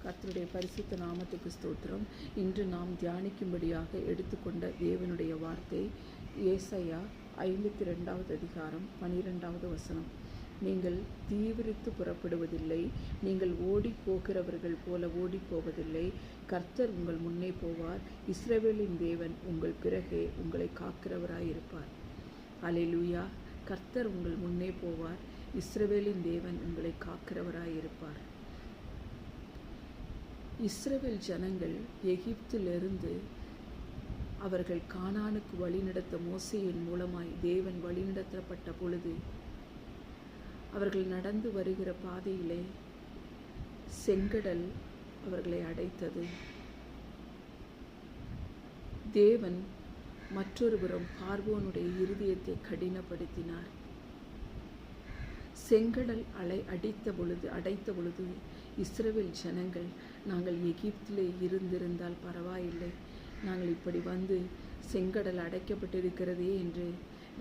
கர்த்தருடைய பரிசுத்த நாமத்துக்கு ஸ்தோத்திரம். இன்று நாம் தியானிக்கும்படியாக எடுத்துக்கொண்ட தேவனுடைய வார்த்தை ஏசாயா 52வது அதிகாரம் 12வது வசனம். நீங்கள் தீவிரித்து புறப்படுவதில்லை, நீங்கள் ஓடி போகிறவர்கள் போல ஓடி போவதில்லை. கர்த்தர் உங்கள் முன்னே போவார், இஸ்ரவேலின் தேவன் உங்கள் பிறகே உங்களை காக்கிறவராயிருப்பார். அல்லேலூயா. கர்த்தர் உங்கள் முன்னே போவார், இஸ்ரவேலின் தேவன் உங்களை காக்கிறவராயிருப்பார். இஸ்ரவேல் ஜனங்கள் எகிப்திலிருந்து அவர்கள் கானானுக்கு வழிநடத்த மோசேயின் மூலமாய் தேவன் வழிநடத்தப்பட்ட பொழுது அவர்கள் நடந்து வருகிற பாதையிலே செங்கடல் அவர்களை அடைத்தது. தேவன் மற்றொருபுறம் பார்வோனுடைய இருதயத்தை கடினப்படுத்தினார். செங்கடல் அடைத்த பொழுது இஸ்ரவேல் ஜனங்கள், நாங்கள் எகிப்திலே இருந்திருந்தால் பரவாயில்லை, நாங்கள் இப்படி வந்து செங்கடல் அடைக்கப்பட்டிருக்கிறதே என்று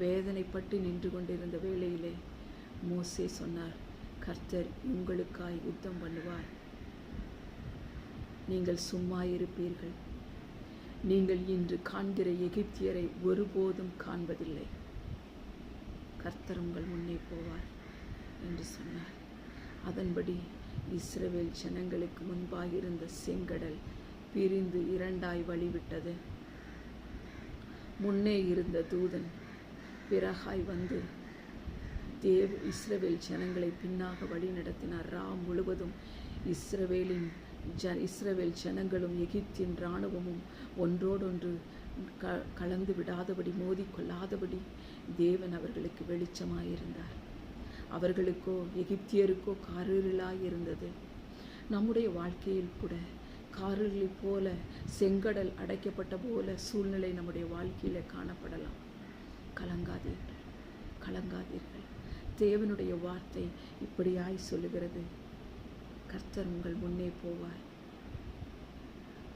வேதனைப்பட்டு நின்று கொண்டிருந்த வேளையிலே மோசே சொன்னார், கர்த்தர் உங்களுக்காய் யுத்தம் பண்ணுவார், நீங்கள் சும்மா இருப்பீர்கள், நீங்கள் இன்று காண்கிற எகிப்தியரை ஒருபோதும் காண்பதில்லை, கர்த்தர் உங்கள் முன்னே போவார் என்று சொன்னார். அதன்படி இஸ்ரவேல் ஜனங்களுக்கு முன்பாக இருந்த செங்கடல் பிரிந்து இரண்டாய் வழிவிட்டது. முன்னே இருந்த தூதன் பிறகாய் வந்து இஸ்ரவேல் ஜனங்களை பின்னாக வழி நடத்தினார். முழுவதும் இஸ்ரவேல் ஜனங்களும் எகிப்தின் இராணுவமும் ஒன்றோடொன்று கலந்து விடாதபடி மோதிக்கொள்ளாதபடி தேவன் அவர்களுக்கு வெளிச்சமாயிருந்தார். அவர்களுக்கோ எகிப்தியருக்கோ காரிருளாய் இருந்தது. நம்முடைய வாழ்க்கையில் கூட காரிருளை போல செங்கடல் அடைக்கப்பட்ட போல சூழ்நிலை நம்முடைய வாழ்க்கையில் காணப்படலாம். கலங்காதீர்கள், கலங்காதீர்கள். தேவனுடைய வார்த்தை இப்படியாய் சொல்லுகிறது, கர்த்தர் உங்கள் முன்னே போவார்,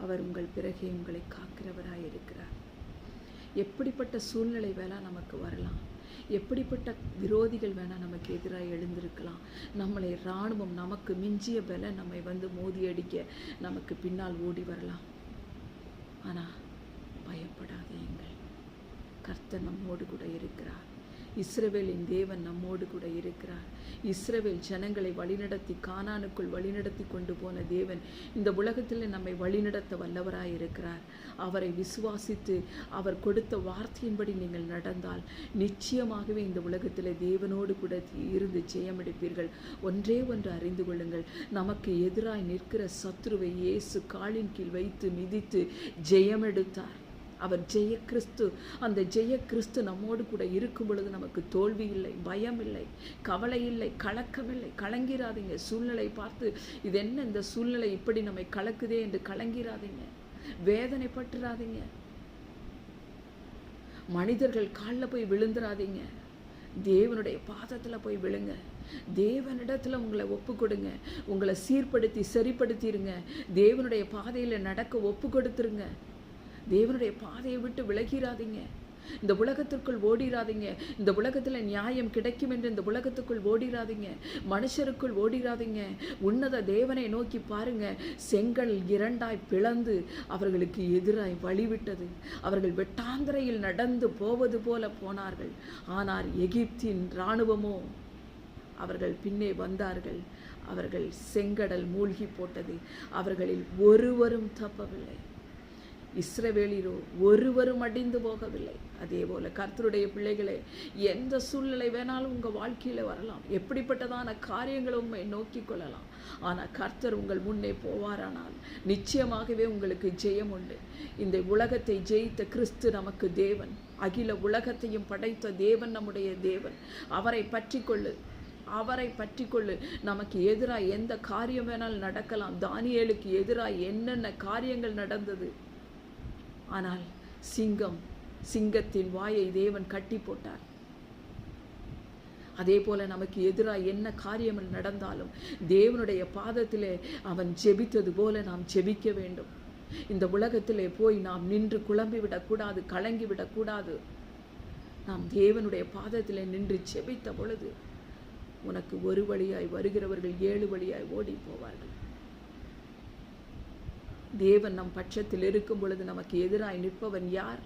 அவர் உங்கள் பிறகே உங்களை காக்கிறவராய் இருக்கிறார். எப்படிப்பட்ட சூழ்நிலை வேணா நமக்கு வரலாம், எப்படிப்பட்ட விரோதிகள் வேணால் நமக்கு எதிராக எழுந்திருக்கலாம். நம்மளை இராணுவம் நமக்கு மிஞ்சிய பல நம்மை வந்து மோதி அடிக்க நமக்கு பின்னால் ஓடி வரலாம். ஆனால் பயப்படாதீங்கள், கர்த்தர் நம்மோடு கூட இருக்கிறார். இஸ்ரவேலின் தேவன் நம்மோடு கூட இருக்கிறார். இஸ்ரவேல் ஜனங்களை வழிநடத்தி கானானுக்குள் வழிநடத்தி கொண்டு போன தேவன் இந்த உலகத்தில் நம்மை வழிநடத்த வல்லவராய் இருக்கிறார். அவரை விசுவாசித்து அவர் கொடுத்த வார்த்தையின்படி நீங்கள் நடந்தால் நிச்சயமாகவே இந்த உலகத்தில் தேவனோடு கூட இருந்து ஜெயமெடுப்பீர்கள். ஒன்றே ஒன்று அறிந்து கொள்ளுங்கள், நமக்கு எதிராய் நிற்கிற சத்துருவை இயேசு காலின் கீழ் வைத்து மிதித்து ஜெயமெடுத்தார். அவர் ஜெய கிறிஸ்து. அந்த ஜெய கிறிஸ்து நம்மோடு கூட இருக்கும் பொழுது நமக்கு தோல்வி இல்லை, பயம் இல்லை, கவலை இல்லை, கலக்கம் இல்லை. கலங்கிறாதீங்க. சூழ்நிலை பார்த்து இது என்ன இந்த சூழ்நிலை இப்படி நம்மை கலக்குதே என்று கலங்கிறாதீங்க, வேதனைப்பட்டுறாதீங்க. மனிதர்கள் காலில் போய் விழுந்துடாதீங்க, தேவனுடைய பாதத்தில் போய் விழுங்க. தேவனிடத்தில் உங்களை ஒப்பு கொடுங்க, உங்களை சீர்படுத்தி சரிப்படுத்திடுங்க. தேவனுடைய பாதையில் நடக்க ஒப்பு கொடுத்துருங்க. தேவனுடைய பாதையை விட்டு விலகிறாதீங்க. இந்த உலகத்திற்குள் ஓடிராதீங்க. இந்த உலகத்தில் நியாயம் கிடைக்கும் என்று இந்த உலகத்துக்குள் ஓடிராதீங்க, மனுஷருக்குள் ஓடிராதீங்க. உன்னத தேவனை நோக்கி பாருங்க. செங்கல் இரண்டாய் பிளந்து அவர்களுக்கு எதிராய் வழிவிட்டது. அவர்கள் வெட்டாந்தரையில் நடந்து போவது போல போனார்கள். ஆனால் எகிப்தின் இராணுவமோ அவர்கள் பின்னே வந்தார்கள். அவர்கள் செங்கடல் மூழ்கி போட்டது. அவர்களில் ஒருவரும் தப்பவில்லை. இஸ்ரவேலிலோ ஒருவரும் அடிந்து போகவில்லை. அதே போல கர்த்தருடைய பிள்ளைகளே, எந்த சூழ்நிலை வேணாலும் உங்கள் வாழ்க்கையில் வரலாம், எப்படிப்பட்டதான காரியங்களும் உண்மை நோக்கி கொள்ளலாம். ஆனால் கர்த்தர் உங்கள் முன்னே போவாரானால் நிச்சயமாகவே உங்களுக்கு ஜெயம் உண்டு. இந்த உலகத்தை ஜெயித்த கிறிஸ்து நமக்கு தேவன், அகில உலகத்தையும் படைத்த தேவன் நம்முடைய தேவன். அவரை பற்றி கொள்ளு. நமக்கு எதிராக எந்த காரியம் வேணாலும் நடக்கலாம். தானியேலுக்கு எதிராக என்னென்ன காரியங்கள் நடந்தது. ஆனால் சிங்கத்தின் வாயை தேவன் கட்டி போட்டார். அதே போல நமக்கு எதிராக என்ன காரியங்கள் நடந்தாலும் தேவனுடைய பாதத்திலே அவன் ஜெபித்தது போல நாம் ஜெபிக்க வேண்டும். இந்த உலகத்திலே போய் நாம் நின்று குழம்பிவிடக்கூடாது, கலங்கிவிடக்கூடாது. நாம் தேவனுடைய பாதத்திலே நின்று ஜெபித்த பொழுது உனக்கு ஒரு வழியாய் வருகிறவர்கள் 7 வழியாய் ஓடி போவார்கள். தேவன் நம் பட்சத்தில் இருக்கும் பொழுது நமக்கு எதிராய் நிற்பவன் யார்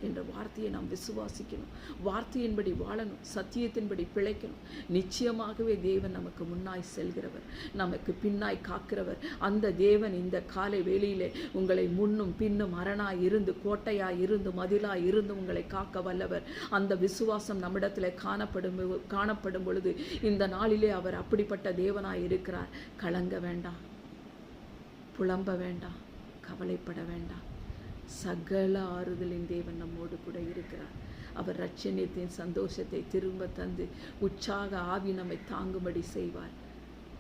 என்ற வார்த்தையை நாம் விசுவாசிக்கணும். வார்த்தையின்படி வாழணும், சத்தியத்தின்படி பிழைக்கணும். நிச்சயமாகவே தேவன் நமக்கு முன்னாய் செல்கிறவர், நமக்கு பின்னாய் காக்கிறவர். அந்த தேவன் இந்த காலை வேளையிலே உங்களை முன்னும் பின்னும் அரணாய் இருந்து, கோட்டையாய் இருந்து, மதிலாய் இருந்து உங்களை காக்க வல்லவர். அந்த விசுவாசம் நம்மிடத்தில் காணப்படும் பொழுது இந்த நாளிலே அவர் அப்படிப்பட்ட தேவனாய் இருக்கிறார். கலங்க வேண்டாம், புலம்ப வேண்டாம், கவலைப்பட வேண்டாம். சகல ஆறுதலின் தேவன் நம்மோடு கூட இருக்கிறார். அவர் இரட்சணியத்தின் சந்தோஷத்தை திரும்ப தந்து உற்சாக ஆவி நம்மை தாங்கும்படி செய்வார்.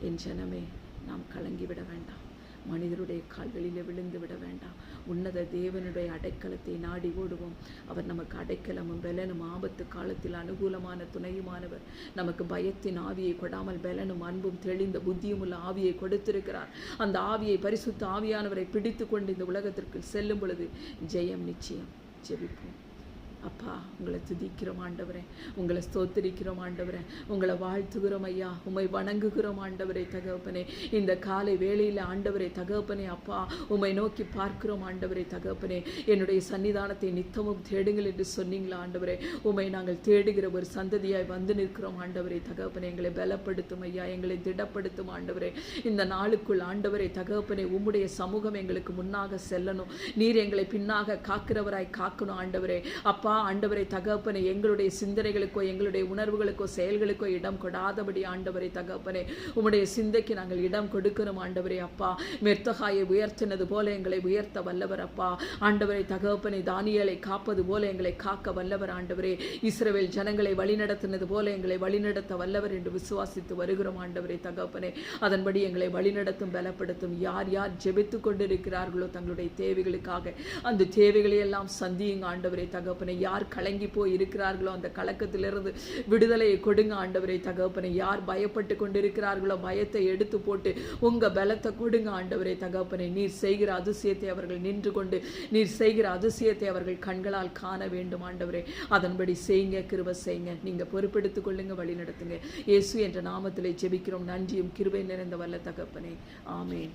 என் ஜனமே, நாம் கலங்கிவிட வேண்டாம், மனிதருடைய கால்களிலே விழுந்து விட வேண்டாம். உன்னத தேவனுடைய அடைக்கலத்தை நாடி ஓடுவோம். அவர் நமக்கு அடைக்கலமும் பெலனும், ஆபத்து காலத்தில் அனுகூலமான துணையுமானவர். நமக்கு பயத்தின் ஆவியை கொடாமல் பெலனும் அன்பும் தெளிந்த புத்தியும் உள்ள ஆவியை கொடுத்திருக்கிறார். அந்த ஆவியை, பரிசுத்த ஆவியானவரை பிடித்து கொண்டு இந்த உலகத்திற்கு செல்லும் பொழுது ஜெயம் நிச்சயம். ஜெபிப்போம். அப்பா, உங்களை துதிக்கிறோம் ஆண்டவரே, உங்களை ஸ்தோத்திரிக்கிறோம் ஆண்டவரே, உங்களை வாழ்த்துகிறோம் ஐயா, உம்மை வணங்குகிறோம் ஆண்டவரே தகப்பனே. இந்த காலை வேளையில் ஆண்டவரே தகப்பனே, அப்பா உம்மை நோக்கி பார்க்கிறோம் ஆண்டவரே தகப்பனே. என்னுடைய சன்னிதானத்தை நித்தமும் தேடுங்கள் என்று சொன்னீங்களா ஆண்டவரே. உம்மை நாங்கள் தேடுகிற ஒரு சந்ததியாய் வந்து நிற்கிறோம் ஆண்டவரே தகப்பனே. எங்களை பலப்படுத்தும் ஐயா, எங்களை திடப்படுத்தும் ஆண்டவரே. இந்த நாளுக்குள் ஆண்டவரே தகப்பனே, உம்முடைய சமூகம் எங்களுக்கு முன்னாக செல்லணும். நீர் எங்களை பின்னாக காக்கிறவராய் காக்கணும் ஆண்டவரே. அப்பா ஆண்டவரை தகப்பனே, எங்களுடைய சிந்தனைகளுக்கோ, எங்களுடைய உணர்வுகளுக்கோ, செயல்களுக்கோ இடம் கொடாதபடி ஆண்டவரை தகப்பனே, உம்முடைய சிந்தைக்கு நாங்கள் இடம் கொடுக்கணும் ஆண்டவரே. அப்பா, மெர்தகாயை உயர்த்தினது போல எங்களை உயர்த்த வல்லவர் அப்பா. ஆண்டவரை தகப்பனே, தானியேலை காப்பது போல எங்களை காக்க வல்லவர் ஆண்டவரே. இஸ்ரவேல் ஜனங்களை வழிநடத்தினது போல எங்களை வழிநடத்த வல்லவர் என்று விசுவாசித்து வருகிறோம் ஆண்டவரை தகப்பனே. அதன்படி எங்களை வழிநடத்தும், பலப்படுத்தும். யார் யார் ஜெபித்து கொண்டிருக்கிறார்களோ தங்களுடைய தேவைகளுக்காக, அந்த தேவைகளை எல்லாம் சந்தியுங்க ஆண்டவரை தகப்பனே. யார் கலங்கி போய் இருக்கிறார்களோ அந்த கலக்கத்திலிருந்து விடுதலையை கொடுங்க ஆண்டவரே தகப்பனே. யார் பயப்பட்டு கொண்டிருக்கிறார்களோ பயத்தை எடுத்து போட்டு உங்க பலத்தை கொடுங்க ஆண்டவரே தகப்பனே. நீர் செய்கிற அதிசயத்தை அவர்கள் நின்று கொண்டு, நீர் செய்கிற அதிசயத்தை அவர்கள் கண்களால் காண வேண்டும் ஆண்டவரே. அதன்படி செய்யுங்க, கிருபை செய்யுங்க. நீங்க பொறுப்பெடுத்துக் கொள்ளுங்க, வழி நடத்துங்க. இயேசு என்ற நாமத்திலே ஜெபிக்கிறோம். நன்றியும் கிருபை நிறைந்த வல்ல தகப்பனே. ஆமென்.